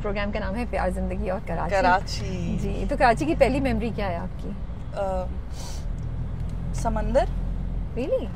Programme का नाम है प्यार जिंदगी और कराची। कराची जी, तो कराची की पहली मेमोरी क्या है आपकी? समंदर। रियली?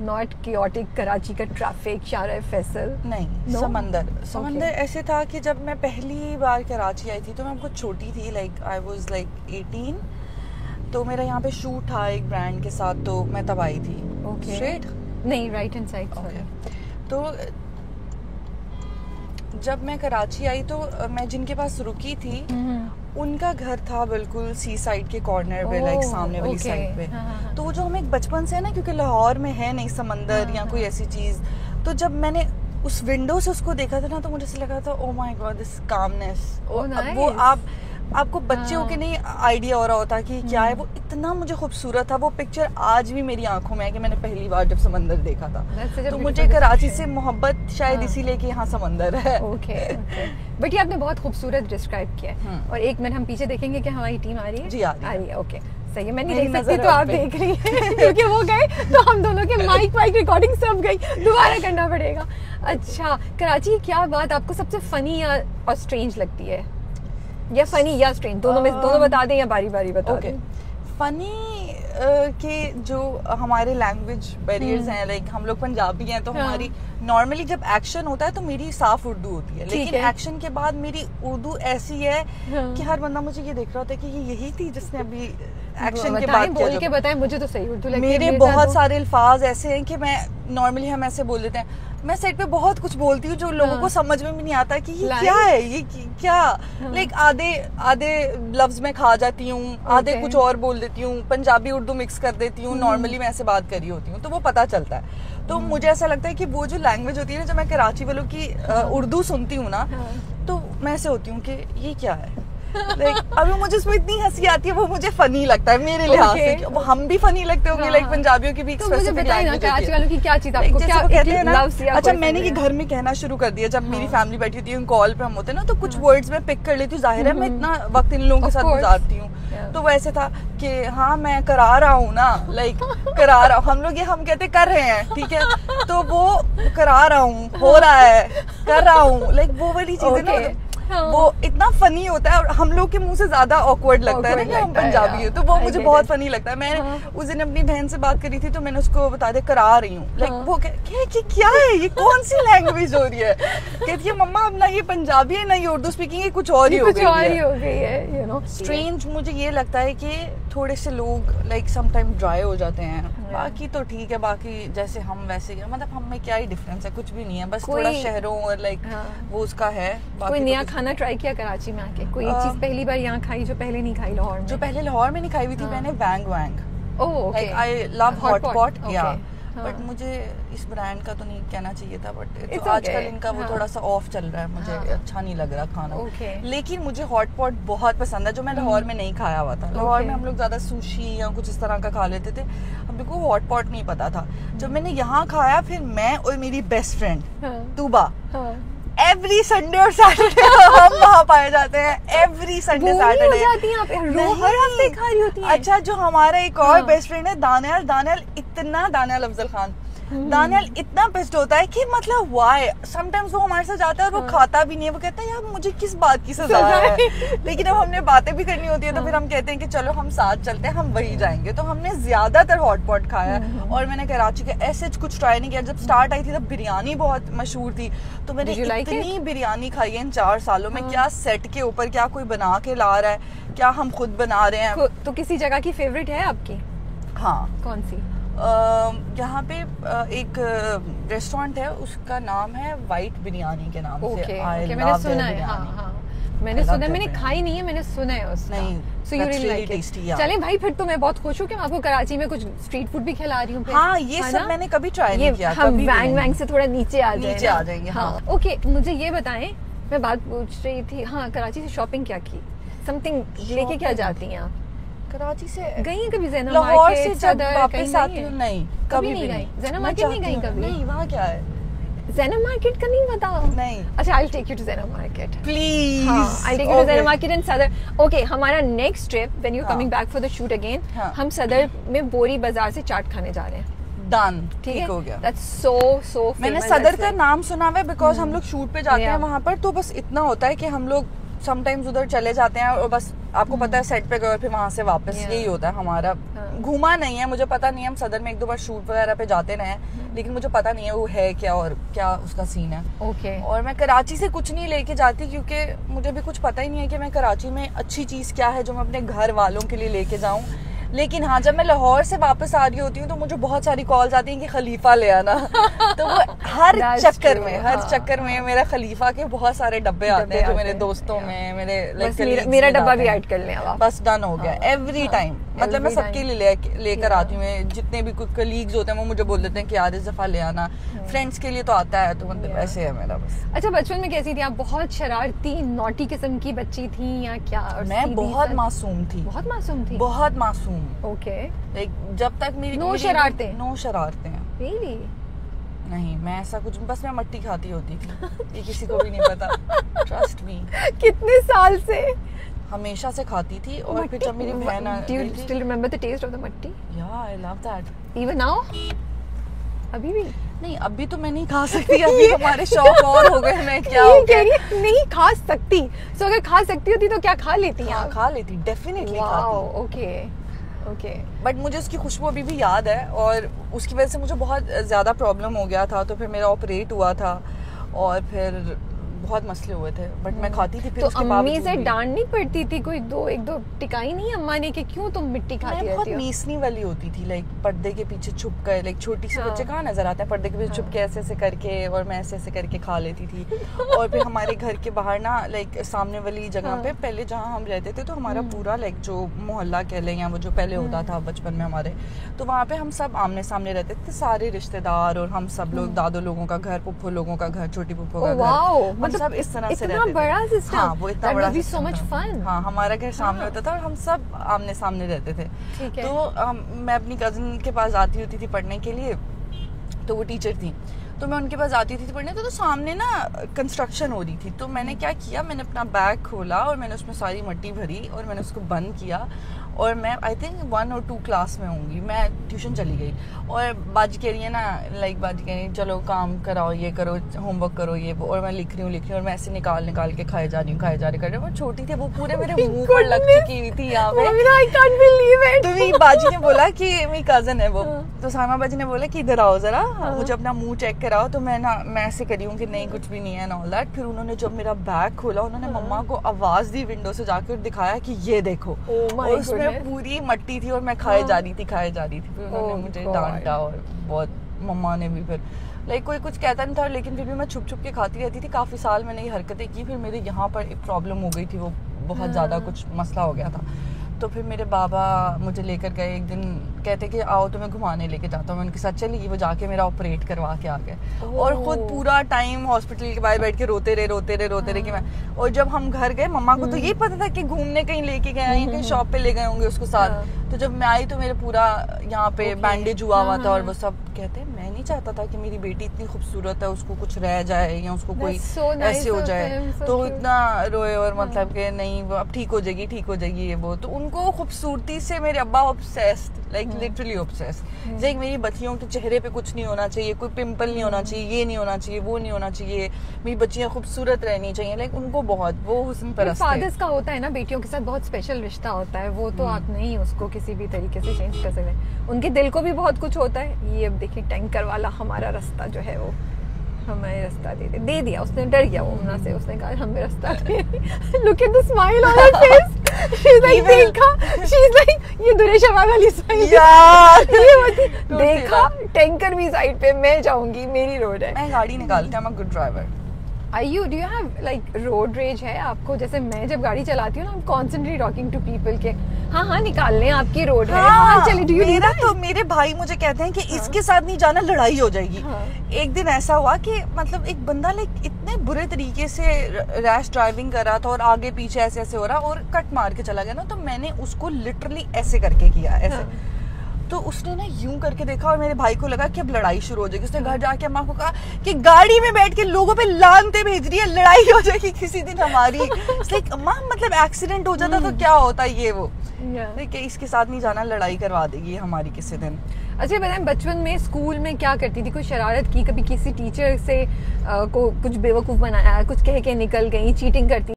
नॉट कियोटिक कराची का ट्रैफिक, शारा फैसल? नहीं, No? समंदर ऐसे था कि जब मैं पहली बार कराची आई थी तो मैं बहुत छोटी थी, लाइक आई वाज लाइक 18, तो मेरा यहाँ पे शूट था एक ब्रांड के साथ, तो मैं तब आई थी। Okay. स्ट्रेट नहीं, राइट हैंड साइड। तो जब मैं कराची आई तो मैं जिनके पास रुकी थी उनका घर था बिल्कुल सी साइड के कॉर्नर पे, लाइक सामने वाली साइड पे। तो वो जो हम एक बचपन से है ना, क्योंकि लाहौर में है नहीं समंदर या कोई ऐसी चीज, तो जब मैंने उस विंडो से उसको देखा था ना, तो मुझे ऐसा लगा था oh my God this calmness. वो आपको बच्चे होके नहीं आइडिया हो रहा होता कि क्या है वो, इतना मुझे खूबसूरत था वो पिक्चर। आज भी मेरी आंखों में है कि मैंने पहली बार जब समंदर देखा था, तो मुझे कराची से मोहब्बत शायद इसीलिए कि यहाँ समंदर है। ओके बट ये आपने बहुत खूबसूरत डिस्क्राइब किया है। और एक मिनट हम पीछे देखेंगे कि हमारी टीम आ रही है। जी आ रही है। ओके सही है, मैं नहीं देख सकती तो आप देख रही हैं क्योंकि वो गए तो हम दोनों के माइक रिकॉर्डिंग सब गई, दोबारा करना पड़ेगा। अच्छा, कराची की क्या बात आपको सबसे फनी या और स्ट्रेंज लगती है? या फनी या स्ट्रेंज, दोनों में दोनों बता दें या बारी बारी बता दें। फनी के जो हमारे लैंग्वेज बैरियर्स हैं, लाइक हम लोग पंजाबी हैं तो हमारी नॉर्मली जब एक्शन होता है तो मेरी साफ उर्दू होती है, लेकिन एक्शन के बाद मेरी उर्दू ऐसी है कि हर बंदा मुझे ये देख रहा होता है कि ये यही थी जिसने अभी एक्शन के बाद बोल के बताएं, मुझे तो सही उर्दू लगती है। मेरे बहुत सारे अल्फाज ऐसे हैं कि मैं नॉर्मली हम ऐसे बोल देते हैं। मैं सेट पे बहुत कुछ बोलती हूँ जो लोगों को समझ में भी नहीं आता कि ये क्या है, ये क्या, लाइक आधे लफ्ज में खा जाती हूँ, आधे कुछ और बोल देती हूँ, पंजाबी उर्दू मिक्स कर देती हूँ, नॉर्मली मैं ऐसे बात कर रही होती हूँ तो वो पता चलता है। तो मुझे ऐसा लगता है कि वो जो लैंग्वेज होती है ना, जब मैं कराची वालों की उर्दू सुनती हूँ ना, तो मैं ऐसे होती हूँ कि ये क्या है। अभी मुझे उसमें इतनी हंसी आती है, वो मुझे फनी लगता है मेरे लिहाज से। वो हम भी फनी लगते होंगे, लाइक पंजाबियों की भी स्पेसिफिक लैंग्वेज होती है। की क्या चीज आपको क्या कहते हैं ना। अच्छा, मैंने ये घर में कहना शुरू कर दिया, जब मेरी फैमिली बैठी होती है कॉल पे हम होते हैं ना, तो कुछ वर्ड्स में पिक कर लेती हूँ। जाहिर है मैं इतना वक्त इन लोगों के साथ गुजारती हूँ, तो वैसे था कि हाँ मैं करा रहा हूँ ना, लाइक करा रहा हूँ, हम लोग ये हम कहते कर रहे हैं, ठीक है, तो वो करा रहा हूँ, हो रहा है, कर रहा हूँ, लाइक वो वाली चीजें ना, वो इतना फनी होता है और हम लोग के मुंह से ज्यादा ऑकवर्ड लगता है ना कि हम पंजाबी है, तो वो मुझे बहुत फनी लगता है। मैं उस दिन अपनी बहन से बात करी थी तो मैंने उसको बता दिया करा रही हूँ, लाइक वो क्या है, ये कौन सी लैंग्वेज हो रही है। कहती है मम्मा अब ना ये पंजाबी है ना ये उर्दू स्पीकिंग है, कुछ और ही हो गई है, यू नो। स्ट्रेंज मुझे ये लगता है कि थोड़े से लोग लाइक समटाइम ड्राई हो जाते हैं, बाकी तो ठीक है, बाकी जैसे हम वैसे, मतलब हम में क्या ही डिफरेंस है, कुछ भी नहीं है, बस थोड़ा शहरों और लाइक वो उसका है। कोई नया खाना ट्राई किया कराची में आके? कोई चीज पहली बार यहाँ खाई जो पहले नहीं खाई लाहौर में? जो पहले लाहौर में नहीं खाई हुई थी मैंने, वैंग। Oh okay, I love hot pot, yeah but मुझे इस ब्रांड का तो नहीं कहना चाहिए था, बट आजकल इनका वो थोड़ा सा ऑफ चल रहा है, मुझे अच्छा नहीं लग रहा खाना। लेकिन मुझे हॉट पॉट बहुत पसंद है, जो मैं लाहौर में नहीं खाया हुआ था। लाहौर में हम लोग ज्यादा सुशी या कुछ इस तरह का खा लेते थे, हम लोग को हॉट पॉट नहीं पता था। जब मैंने यहाँ खाया, फिर मैं और मेरी best friend Tooba every Sunday और सैटरडे हम वहाँ पाए जाते हैं। एवरी संडे सैटरडे हर हफ्ते खा रही होती है। अच्छा, जो हमारा एक और बेस्ट फ्रेंड है दानियाल दानियाल अफजल खान, दानियाल इतना पिस्ड होता है कि मतलब वाई, समटाइम्स वो हमारे साथ जाता है और वो खाता भी नहीं है, वो कहता है यार मुझे किस बात की सजा है। लेकिन अब हमने बातें भी करनी होती है तो फिर हम कहते हैं कि चलो हम साथ चलते हैं, हम वही जाएंगे। तो हमने ज्यादातर हॉट पॉट खाया है और मैंने कराची के ऐसे कुछ ट्राई नहीं किया। जब स्टार्ट आई थी तब बिरयानी बहुत मशहूर थी, तो मैंने इतनी बिरयानी खाई है इन 4 सालों में। क्या सेट के ऊपर क्या कोई बना के ला रहा है, क्या हम खुद बना रहे हैं। तो किसी जगह की फेवरेट है आपकी? हाँ, कौन सी? यहाँ पे एक रेस्टोरेंट है, उसका नाम है वाइट बिरयानी के नाम से। मैंने सुना है, मैंने सुना है, मैंने खाई नहीं है, मैंने सुना है उसका। नहीं, so you really like it. चले भाई, फिर तो मैं बहुत खुश हूँ कि मैं आपको कराची में कुछ स्ट्रीट फूड भी खिला रही हूँ। हाँ, ये सब मैंने कभी ट्राई नहीं किया। हम वैंग से थोड़ा नीचे आ जाएंगे। हाँ, ओके, मुझे ये बताएं, मैं बात पूछ रही थी, हाँ, कराची से शॉपिंग क्या की, समथिंग लेके क्या जाती हैं आप? कराची से गई हैं कभी? ज़ैना लाहौर से जब वापस आती हूँ, नहीं कभी नहीं गई। ज़ैना मार्केट नहीं गई कभी? नहीं, वहाँ क्या है? ज़ैना मार्केट का नहीं पता? नहीं। अच्छा, I'll take you to ज़ैना मार्केट, प्लीज। हाँ, I'll take you to ज़ैना मार्केट इन सदर। ओके, हमारा next trip when you coming back for the shoot again, हम सदर में बोरी बाजार से चाट खाने जा रहे हैं। डन, ठीक हो गया। That's so मैंने सदर का नाम सुना हुआ है बिकॉज हम लोग शूट पे जाते हैं वहाँ पर, तो बस इतना होता है कि हम लोग समटाइम्स उधर चले जाते हैं और बस आपको पता है सेट पे गए और फिर वहाँ से वापस, यही होता है हमारा। घूमा नहीं है, मुझे पता नहीं है, हम सदर में 1-2 बार शूट वगैरह पे जाते रहे हैं, लेकिन मुझे पता नहीं है वो है क्या और क्या उसका सीन है। ओके। और मैं कराची से कुछ नहीं लेके जाती क्योंकि मुझे भी कुछ पता ही नहीं है कि मैं कराची में अच्छी चीज क्या है जो मैं अपने घर वालों के लिए लेके जाऊं। लेकिन हाँ, जब मैं लाहौर से वापस आ रही होती हूँ तो मुझे बहुत सारी कॉल्स आती हैं कि खलीफा ले आना। तो वो हर चक्कर में मेरा खलीफा के बहुत सारे डब्बे आते हैं जो मेरे दोस्तों में, मेरा डब्बा भी ऐड कर लें बस डन हो गया एवरी टाइम। मतलब मैं सबके लिए लेकर आती हूँ, जितने भी कुछ कलीग्स होते हैं वो मुझे बोल देते हैं कि यार इस दफा ले आना। फ्रेंड्स के लिए तो आता है, तो मतलब ऐसे है मेरा बस। अच्छा, बचपन में कैसी थी आप? बहुत शरारती नॉटी किस्म की बच्ची थी या क्या? मैं बहुत मासूम थी। बहुत मासूम थी? बहुत मासूम। ओके। जब तक मेरी नो शरारतें Really? नहीं, मैं ऐसा कुछ, बस मैं मट्टी खाती होती थी, ये किसी को भी नहीं पता, ट्रस्ट मी। कितने साल से? हमेशा से खाती थी। और फिर जब मेरी बहन आ गई, Do you still remember the taste of the मट्टी? Yeah, I love that. Even now? अभी भी? नहीं, अभी तो मैं नहीं खा सकती, अभी हमारे शौक और हो गए। मैं क्या हो गया? नहीं खा सकती, so अगर खा सकती होती तो क्या खा लेती हैं? हाँ, खा लेती, डेफिनेटली खाती। ओके। बट मुझे उसकी खुशबू अभी भी याद है और उसकी वजह से मुझे बहुत ज्यादा प्रॉब्लम हो गया था, तो फिर मेरा ऑपरेट हुआ था और फिर बहुत मसले हुए थे। बट मैं खाती थी। फिर तो अम्मी से डांट नहीं पड़ती थी? कोई एक दो टिकाई नहीं अम्मा ने कि क्यों तुम मिट्टी खाती रहती हो? बहुत मीसनी वाली होती थी, लाइक पर्दे के पीछे छुप कर, लाइक छोटी सी बच्चे कहाँ नजर आते हैं, पर्दे के पीछे छुप के ऐसे करके, और मैं ऐसे करके खा लेती थी। और फिर हमारे घर के बाहर ना, लाइक सामने वाली जगह पे, पहले जहाँ हम रहते थे, तो हमारा पूरा लाइक जो मोहल्ला कह लें या वो जो पहले होता था बचपन में हमारे, तो वहाँ पे हम सब आमने सामने रहते थे, सारे रिश्तेदार, और हम सब लोग, दादो लोगों का घर, पुप्पो लोगों का घर, छोटी पुप्पो का घर, मतलब सब इस तरह से इतना बड़ा सिस्टम। हाँ, वो इतना बड़ा सिस्टम। so much fun। हाँ, हमारा घर सामने होता था और हम सब आमने सामने रहते थे। तो मैं अपनी कजिन के पास आती होती थी पढ़ने के लिए, तो वो टीचर थी, तो मैं उनके पास आती थी पढ़ने। तो सामने ना कंस्ट्रक्शन हो रही थी, तो मैंने क्या किया, मैंने अपना बैग खोला और मैंने उसमें सारी मिट्टी भरी और मैंने उसको बंद किया। और मैं आई थिंक 1 और 2 क्लास में होंगी, मैं ट्यूशन चली गई और बाजी कह रही है ना, लाइक बाजी कह रही है चलो काम कराओ, ये करो, होमवर्क करो, ये वो, और मैं लिख रही हूँ और मैं ऐसे निकाल के खाए जा रही हूँ। वो छोटी थी, वो पूरे मेरे मुंह पर लग चुकी हुई थी यहाँ पे। तो मेरी बाजी ने बोला कि मेरी कजन है वो, तो सामा बाजी ने बोला कि इधर आओ जरा, मुझे अपना मुंह चेक कराओ। तो मैं ऐसे करी हूँ कि नहीं कुछ भी नहीं है एंड ऑल दैट। फिर उन्होंने जब मेरा बैग खोला, उन्होंने मम्मा को आवाज दी विंडो से जाकर, दिखाया कि ये देखो, और उसमें पूरी मट्टी थी और मैं खाए जा रही थी। फिर उन्होंने मुझे डांटा और बहुत, मम्मा ने भी फिर, लाइक कोई कुछ कहता नहीं था, लेकिन फिर भी मैं छुप के खाती रहती थी। काफी साल मैंने ये हरकतें की। फिर मेरे यहाँ पर एक प्रॉब्लम हो गई थी, वो बहुत ज्यादा कुछ मसला हो गया था। तो फिर मेरे बाबा मुझे लेकर गए एक दिन, कहते कि आओ तुम्हें घुमाने लेके जाता हूँ। मैं उनके साथ चली गई, वो जाके मेरा ऑपरेट करवा के आ गए। और खुद पूरा टाइम हॉस्पिटल के बाहर बैठ के रोते रहे कि मैं। और जब हम घर गए, मम्मा को तो यही पता था कि घूमने कहीं लेके गए हैं, कहीं शॉप पे ले गए होंगे उसको साथ। तो जब मैं आई तो मेरे पूरा यहाँ पे बैंडेज हुआ हुआ था, और वो सब कहते हैं मैं नहीं चाहता था कि मेरी बेटी इतनी खूबसूरत है, उसको कुछ रह जाए या उसको कोई ऐसे हो जाए। तो इतना रोए और मतलब कि नहीं अब ठीक हो जाएगी ये वो। तो उनको खूबसूरती से मेरे अब्बा obsessed, like literally obsessed. Like मेरी बच्चियों के चेहरे पे कुछ नहीं होना चाहिए, कोई पिंपल नहीं होना चाहिए, ये नहीं होना चाहिए, वो नहीं होना चाहिए, मेरी बच्चियां खूबसूरत रहनी चाहिए। लाइक उनको बहुत वो हुस्न परस्त है। फादर्स का होता है ना, बेटियों के साथ बहुत स्पेशल रिश्ता होता है, वो तो आप नहीं उसको किसी भी तरीके से चेंज कर सकते। उनके दिल को भी बहुत कुछ होता है। ये अब देखिए टैंकर वाला हमारा रास्ता जो है वो हमें रास्ता दे दिया, उसने डर गया वो वहाँ से, उसने कहा हमें रास्ता दे। Look at the smile on her face, she is like देखा, शी इज लाइक ये दुरेश शबाब वाली स्माइल यार, ये होती देखा टैंकर भी साइड पे, मैं जाऊंगी, मेरी रोड है, मैं गाड़ी निकालती हूं, I am a good driver. Do you have like road rage है आपको? जैसे मैं जब गाड़ी चलाती हूँ ना, आई एम कॉन्स्टेंटली टॉकिंग टू पीपल के हाँ निकाल लें आपकी रोड है, हाँ चलिए डू यू नीड दैट? तो मेरे भाई मुझे कहते हैं कि इसके साथ नहीं जाना, लड़ाई हो जाएगी। एक दिन ऐसा हुआ कि मतलब एक बंदा लाइक इतने बुरे तरीके से रैश ड्राइविंग कर रहा था और आगे पीछे ऐसे हो रहा और कट मार के चला गया ना, तो मैंने उसको लिटरली ऐसे करके किया ऐसे। तो उसने ना यूं करके देखा और मेरे भाई को लगा कि अब लड़ाई शुरू हो जाएगी। उसने घर जाके अम्मा को कहा कि गाड़ी में बैठ के लोगों पे लानते भेज रही है, लड़ाई हो जाएगी किसी दिन हमारी। लाइक अम्मा मतलब एक्सीडेंट हो जाता तो क्या होता ये वो। कि इसके साथ नहीं जाना, लड़ाई करवा देगी हमारी किसी दिन। अच्छा बताएं, बचपन में स्कूल में क्या करती थी? कोई शरारत की? कभी किसी टीचर से को कुछ बेवकूफ़ बनाया, कुछ कह के निकल गई, चीटिंग करती